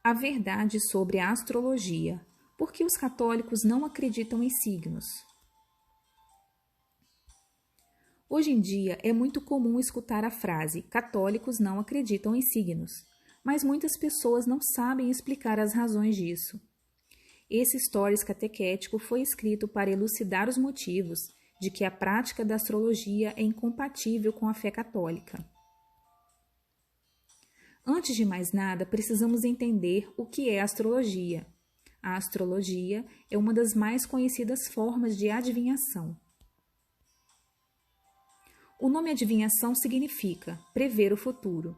A verdade sobre a astrologia. Por que os católicos não acreditam em signos? Hoje em dia é muito comum escutar a frase católicos não acreditam em signos, mas muitas pessoas não sabem explicar as razões disso. Esse Stories catequético foi escrito para elucidar os motivos de que a prática da astrologia é incompatível com a fé católica. Antes de mais nada, precisamos entender o que é astrologia. A astrologia é uma das mais conhecidas formas de adivinhação. O nome adivinhação significa prever o futuro.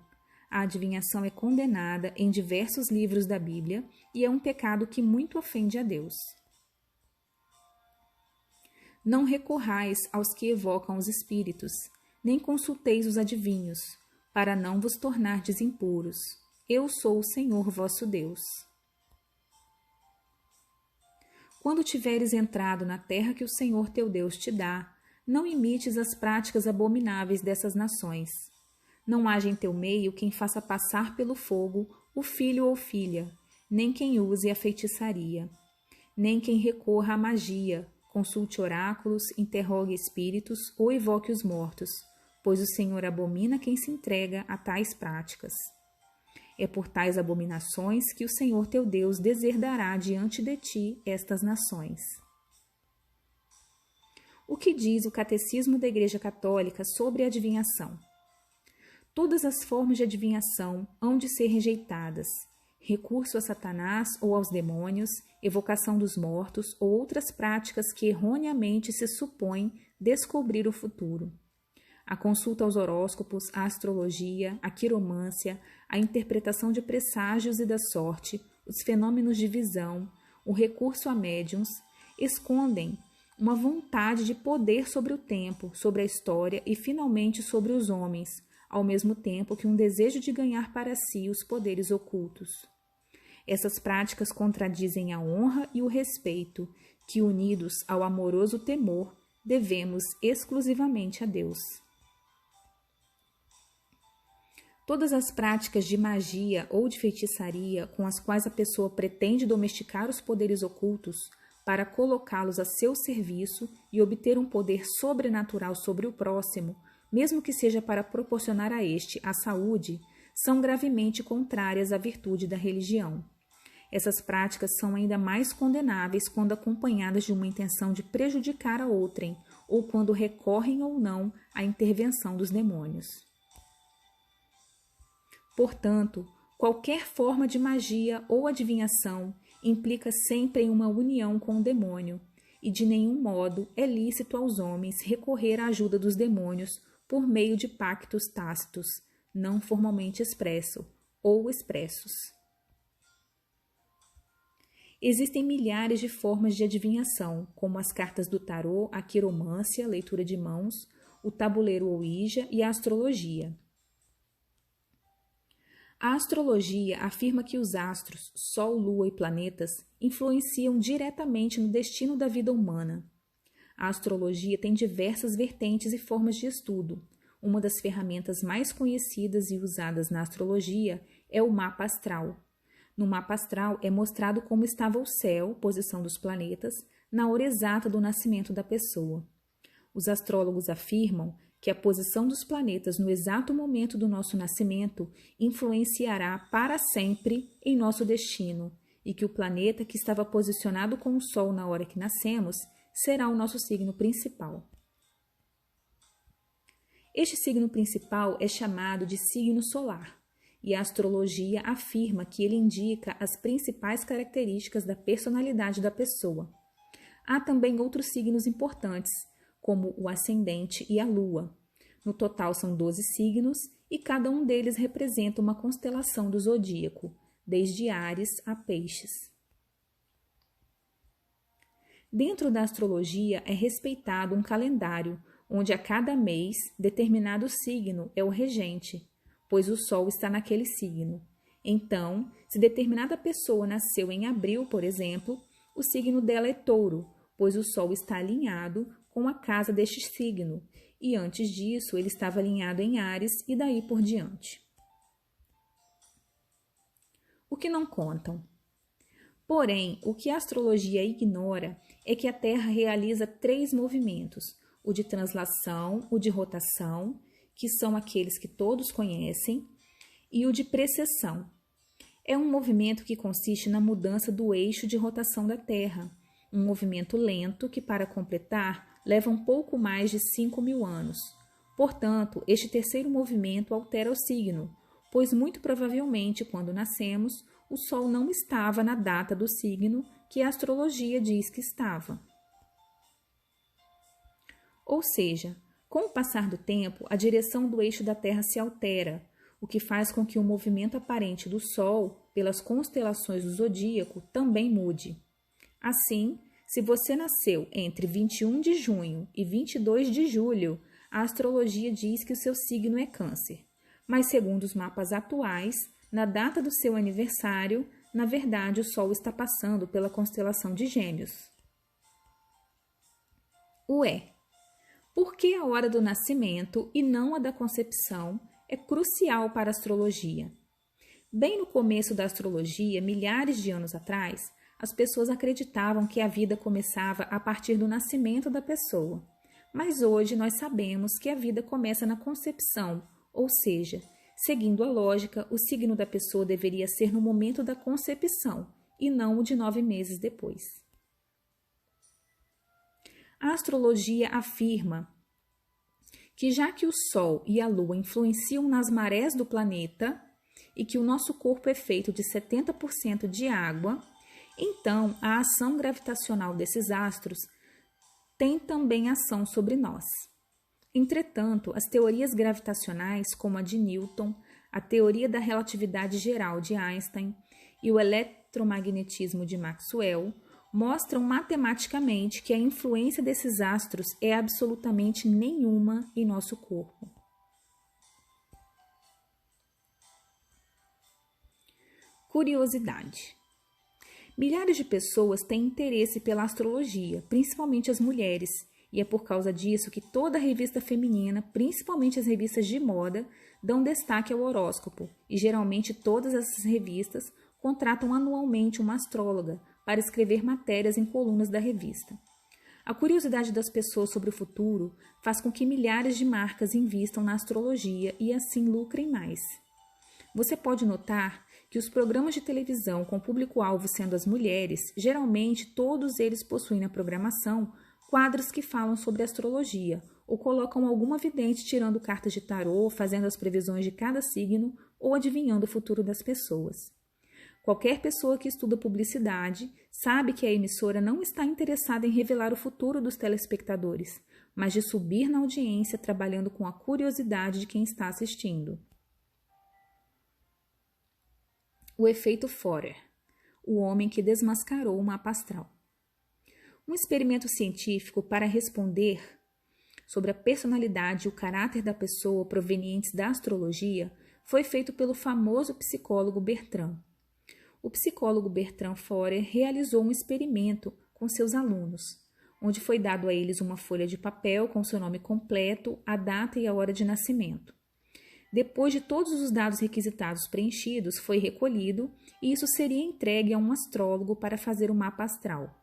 A adivinhação é condenada em diversos livros da Bíblia e é um pecado que muito ofende a Deus. Não recorrais aos que evocam os espíritos, nem consulteis os adivinhos, para não vos tornardes impuros. Eu sou o Senhor vosso Deus. Quando tiveres entrado na terra que o Senhor teu Deus te dá, não imites as práticas abomináveis dessas nações. Não haja em teu meio quem faça passar pelo fogo o filho ou filha, nem quem use a feitiçaria, nem quem recorra à magia, consulte oráculos, interrogue espíritos ou evoque os mortos, pois o Senhor abomina quem se entrega a tais práticas. É por tais abominações que o Senhor teu Deus deserdará diante de ti estas nações. O que diz o Catecismo da Igreja Católica sobre a adivinhação? Todas as formas de adivinhação hão de ser rejeitadas. Recurso a Satanás ou aos demônios, evocação dos mortos ou outras práticas que erroneamente se supõem descobrir o futuro. A consulta aos horóscopos, a astrologia, a quiromância, a interpretação de presságios e da sorte, os fenômenos de visão, o recurso a médiuns, escondem uma vontade de poder sobre o tempo, sobre a história e, finalmente, sobre os homens, ao mesmo tempo que um desejo de ganhar para si os poderes ocultos. Essas práticas contradizem a honra e o respeito, que, unidos ao amoroso temor, devemos exclusivamente a Deus. Todas as práticas de magia ou de feitiçaria com as quais a pessoa pretende domesticar os poderes ocultos para colocá-los a seu serviço e obter um poder sobrenatural sobre o próximo, mesmo que seja para proporcionar a este a saúde, são gravemente contrárias à virtude da religião. Essas práticas são ainda mais condenáveis quando acompanhadas de uma intenção de prejudicar a outrem, ou quando recorrem ou não à intervenção dos demônios. Portanto, qualquer forma de magia ou adivinhação implica sempre em uma união com o demônio, e de nenhum modo é lícito aos homens recorrer à ajuda dos demônios por meio de pactos tácitos, não formalmente expressos, ou expressos. Existem milhares de formas de adivinhação, como as cartas do tarô, a quiromância, leitura de mãos, o tabuleiro Ouija e a astrologia. A astrologia afirma que os astros, Sol, Lua e planetas influenciam diretamente no destino da vida humana. A astrologia tem diversas vertentes e formas de estudo. Uma das ferramentas mais conhecidas e usadas na astrologia é o mapa astral. No mapa astral é mostrado como estava o céu, posição dos planetas, na hora exata do nascimento da pessoa. Os astrólogos afirmam que a posição dos planetas no exato momento do nosso nascimento influenciará para sempre em nosso destino e que o planeta que estava posicionado com o Sol na hora que nascemos será o nosso signo principal. Este signo principal é chamado de signo solar e a astrologia afirma que ele indica as principais características da personalidade da pessoa. Há também outros signos importantes, como o ascendente e a lua. No total são 12 signos e cada um deles representa uma constelação do zodíaco, desde Áries a Peixes. Dentro da astrologia é respeitado um calendário, onde a cada mês determinado signo é o regente, pois o Sol está naquele signo. Então, se determinada pessoa nasceu em abril, por exemplo, o signo dela é Touro, pois o Sol está alinhado com a casa deste signo, e antes disso ele estava alinhado em Áries e daí por diante. O o que não contam. Porém, o que a astrologia ignora é que a Terra realiza 3 movimentos: o de translação, o de rotação, que são aqueles que todos conhecem, e o de precessão. É um movimento que consiste na mudança do eixo de rotação da Terra, um movimento lento que, para completar, leva um pouco mais de 5.000 anos. Portanto, este terceiro movimento altera o signo, pois muito provavelmente, quando nascemos, o Sol não estava na data do signo que a astrologia diz que estava. Ou seja, com o passar do tempo, a direção do eixo da Terra se altera, o que faz com que o movimento aparente do Sol, pelas constelações do zodíaco, também mude. Assim, se você nasceu entre 21 de junho e 22 de julho, a astrologia diz que o seu signo é Câncer. Mas, segundo os mapas atuais, na data do seu aniversário, na verdade, o Sol está passando pela constelação de Gêmeos. Ué, por que a hora do nascimento e não a da concepção é crucial para a astrologia? Bem no começo da astrologia, milhares de anos atrás, as pessoas acreditavam que a vida começava a partir do nascimento da pessoa. Mas hoje nós sabemos que a vida começa na concepção, ou seja, seguindo a lógica, o signo da pessoa deveria ser no momento da concepção e não o de 9 meses depois. A astrologia afirma que, já que o Sol e a Lua influenciam nas marés do planeta e que o nosso corpo é feito de 70% de água, então a ação gravitacional desses astros tem também ação sobre nós. Entretanto, as teorias gravitacionais, como a de Newton, a teoria da relatividade geral de Einstein e o eletromagnetismo de Maxwell, mostram matematicamente que a influência desses astros é absolutamente nenhuma em nosso corpo. Curiosidade. Milhares de pessoas têm interesse pela astrologia, principalmente as mulheres, e é por causa disso que toda revista feminina, principalmente as revistas de moda, dão destaque ao horóscopo, e geralmente todas essas revistas contratam anualmente uma astróloga para escrever matérias em colunas da revista. A curiosidade das pessoas sobre o futuro faz com que milhares de marcas invistam na astrologia e assim lucrem mais. Você pode notar que os programas de televisão com público-alvo sendo as mulheres, geralmente todos eles possuem na programação quadros que falam sobre astrologia ou colocam alguma vidente tirando cartas de tarô, fazendo as previsões de cada signo ou adivinhando o futuro das pessoas. Qualquer pessoa que estuda publicidade sabe que a emissora não está interessada em revelar o futuro dos telespectadores, mas de subir na audiência trabalhando com a curiosidade de quem está assistindo. O efeito Forer, o homem que desmascarou o mapa astral. Um experimento científico para responder sobre a personalidade e o caráter da pessoa provenientes da astrologia foi feito pelo famoso psicólogo Bertrand. O psicólogo Bertrand Forer realizou um experimento com seus alunos, onde foi dado a eles uma folha de papel com seu nome completo, a data e a hora de nascimento. Depois de todos os dados requisitados preenchidos, foi recolhido e isso seria entregue a um astrólogo para fazer o mapa astral.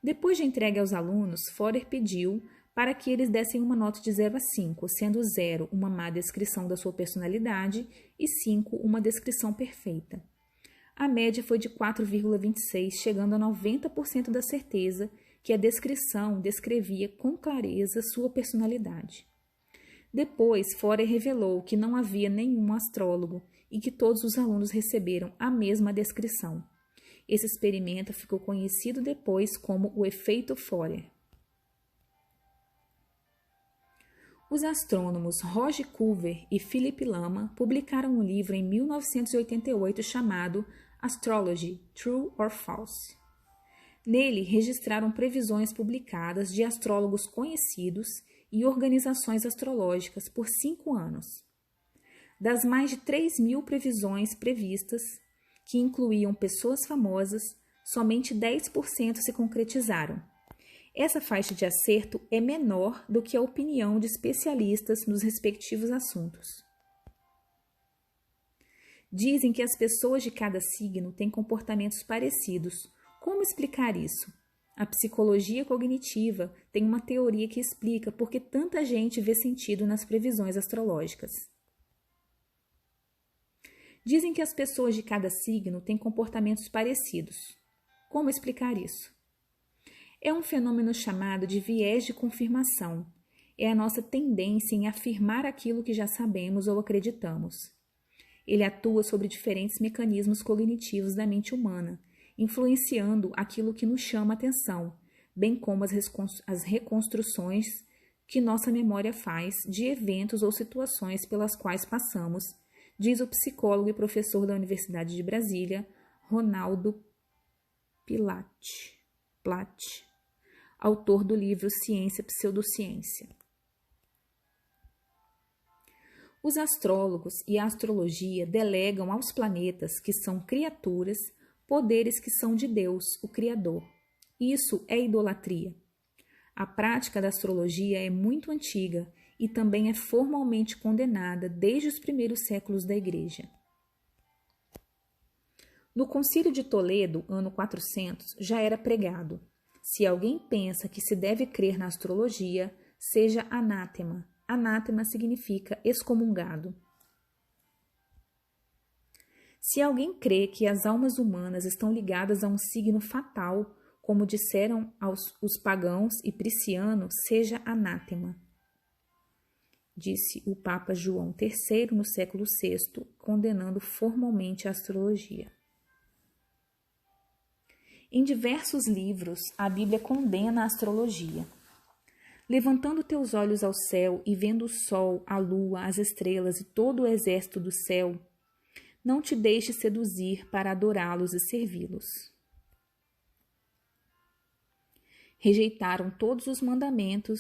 Depois de entregue aos alunos, Forer pediu para que eles dessem uma nota de 0 a 5, sendo 0 uma má descrição da sua personalidade e 5 uma descrição perfeita. A média foi de 4,26, chegando a 90% da certeza que a descrição descrevia com clareza sua personalidade. Depois, Forer revelou que não havia nenhum astrólogo e que todos os alunos receberam a mesma descrição. Esse experimento ficou conhecido depois como o efeito Forer. Os astrônomos Roger Culver e Philip Lama publicaram um livro em 1988 chamado Astrology, True or False. Nele, registraram previsões publicadas de astrólogos conhecidos e organizações astrológicas por 5 anos. Das mais de 3.000 previsões previstas, que incluíam pessoas famosas, somente 10% se concretizaram. Essa faixa de acerto é menor do que a opinião de especialistas nos respectivos assuntos. Dizem que as pessoas de cada signo têm comportamentos parecidos. Como explicar isso? A psicologia cognitiva tem uma teoria que explica por que tanta gente vê sentido nas previsões astrológicas. Dizem que as pessoas de cada signo têm comportamentos parecidos. Como explicar isso? É um fenômeno chamado de viés de confirmação. É a nossa tendência em afirmar aquilo que já sabemos ou acreditamos. Ele atua sobre diferentes mecanismos cognitivos da mente humana, influenciando aquilo que nos chama a atenção, bem como as reconstruções que nossa memória faz de eventos ou situações pelas quais passamos, diz o psicólogo e professor da Universidade de Brasília, Ronaldo Platt, autor do livro Ciência, Pseudociência. Os astrólogos e a astrologia delegam aos planetas, que são criaturas, poderes que são de Deus, o Criador. Isso é idolatria. A prática da astrologia é muito antiga e também é formalmente condenada desde os primeiros séculos da Igreja. No Concílio de Toledo, ano 400, já era pregado: se alguém pensa que se deve crer na astrologia, seja anátema. Anátema significa excomungado. Se alguém crê que as almas humanas estão ligadas a um signo fatal, como disseram os pagãos e Prisciano, seja anátema, disse o Papa João III no século VI, condenando formalmente a astrologia. Em diversos livros, a Bíblia condena a astrologia. Levantando teus olhos ao céu e vendo o sol, a lua, as estrelas e todo o exército do céu, não te deixes seduzir para adorá-los e servi-los. Rejeitaram todos os mandamentos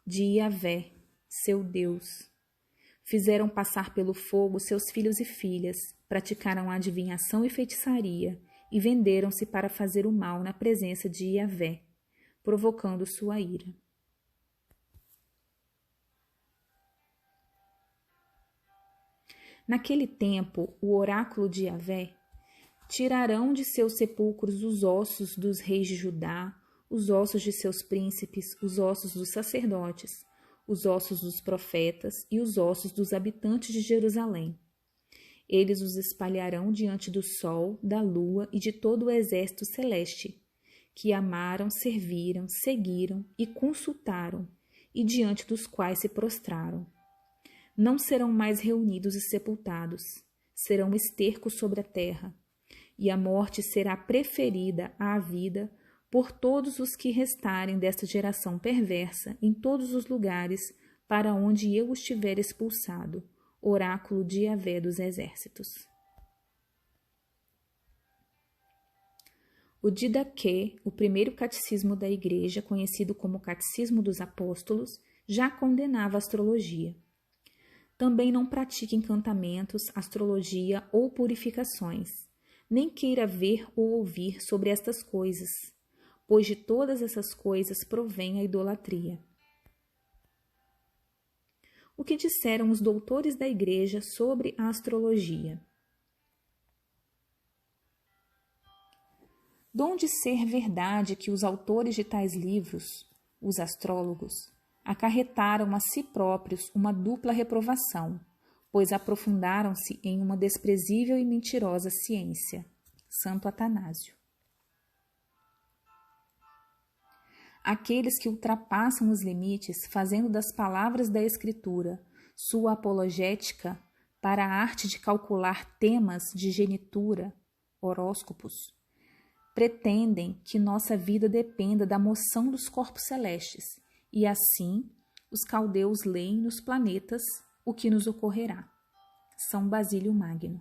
de Yahvé, seu Deus. Fizeram passar pelo fogo seus filhos e filhas, praticaram adivinhação e feitiçaria, e venderam-se para fazer o mal na presença de Yahvé, provocando sua ira. Naquele tempo, o oráculo de Yahvé: tirarão de seus sepulcros os ossos dos reis de Judá, os ossos de seus príncipes, os ossos dos sacerdotes, os ossos dos profetas e os ossos dos habitantes de Jerusalém. Eles os espalharão diante do sol, da lua e de todo o exército celeste, que amaram, serviram, seguiram e consultaram, e diante dos quais se prostraram. Não serão mais reunidos e sepultados, serão estercos sobre a terra, e a morte será preferida à vida por todos os que restarem desta geração perversa em todos os lugares para onde eu os tiver expulsado. Oráculo de Yahvé dos exércitos. O Didaquê, o primeiro catecismo da Igreja, conhecido como Catecismo dos Apóstolos, já condenava a astrologia. Também não pratique encantamentos, astrologia ou purificações, nem queira ver ou ouvir sobre estas coisas, pois de todas essas coisas provém a idolatria. O que disseram os doutores da Igreja sobre a astrologia? Donde ser verdade que os autores de tais livros, os astrólogos, acarretaram a si próprios uma dupla reprovação, pois aprofundaram-se em uma desprezível e mentirosa ciência. Santo Atanásio. Aqueles que ultrapassam os limites, fazendo das palavras da Escritura sua apologética para a arte de calcular temas de genitura, horóscopos, pretendem que nossa vida dependa da moção dos corpos celestes, e assim os caldeus leem nos planetas o que nos ocorrerá. São Basílio Magno.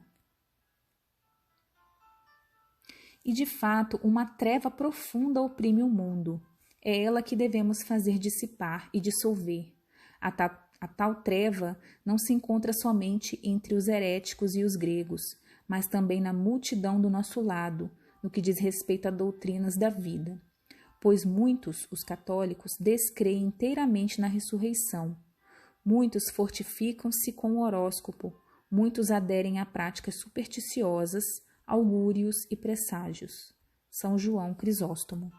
E de fato, uma treva profunda oprime o mundo. É ela que devemos fazer dissipar e dissolver. A tal treva não se encontra somente entre os heréticos e os gregos, mas também na multidão do nosso lado, no que diz respeito a doutrinas da vida. Pois muitos, os católicos, descreem inteiramente na ressurreição. Muitos fortificam-se com o horóscopo. Muitos aderem a práticas supersticiosas, augúrios e presságios. São João Crisóstomo.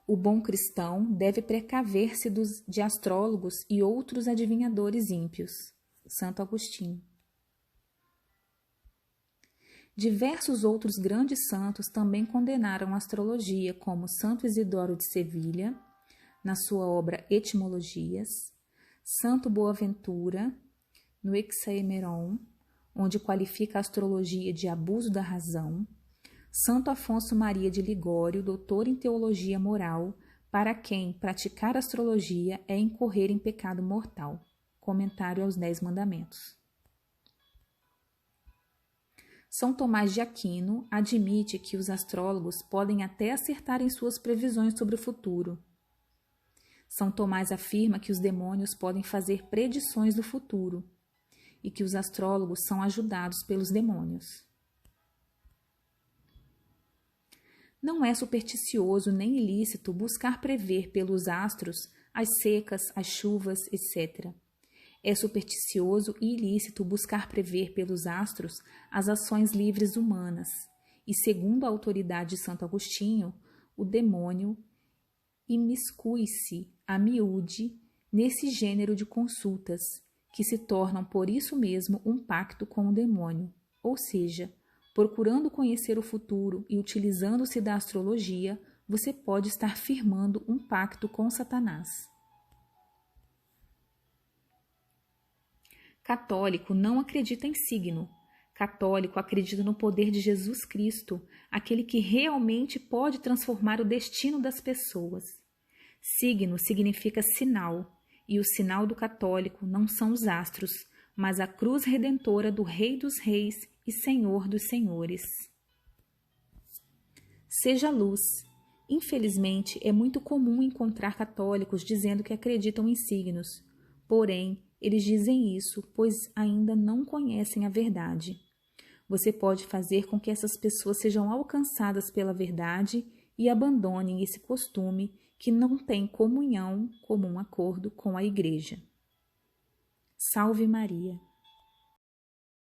O bom cristão deve precaver-se de astrólogos e outros adivinhadores ímpios. Santo Agostinho. Diversos outros grandes santos também condenaram a astrologia, como Santo Isidoro de Sevilha, na sua obra Etimologias, Santo Boaventura, no Hexaemeron, onde qualifica a astrologia de abuso da razão, Santo Afonso Maria de Ligório, doutor em teologia moral, para quem praticar astrologia é incorrer em pecado mortal. Comentário aos 10 Mandamentos. São Tomás de Aquino admite que os astrólogos podem até acertar em suas previsões sobre o futuro. São Tomás afirma que os demônios podem fazer predições do futuro e que os astrólogos são ajudados pelos demônios. Não é supersticioso nem ilícito buscar prever pelos astros as secas, as chuvas, etc. É supersticioso e ilícito buscar prever pelos astros as ações livres humanas, e, segundo a autoridade de Santo Agostinho, o demônio imiscui-se a miúde nesse gênero de consultas, que se tornam por isso mesmo um pacto com o demônio, ou seja, procurando conhecer o futuro e utilizando-se da astrologia, você pode estar firmando um pacto com Satanás. Católico não acredita em signo. Católico acredita no poder de Jesus Cristo, aquele que realmente pode transformar o destino das pessoas. Signo significa sinal, e o sinal do católico não são os astros, mas a cruz redentora do Rei dos Reis e Senhor dos Senhores. Seja luz. Infelizmente, é muito comum encontrar católicos dizendo que acreditam em signos. Porém, eles dizem isso, pois ainda não conhecem a verdade. Você pode fazer com que essas pessoas sejam alcançadas pela verdade e abandonem esse costume que não tem comunhão, comum acordo com a Igreja. Salve Maria!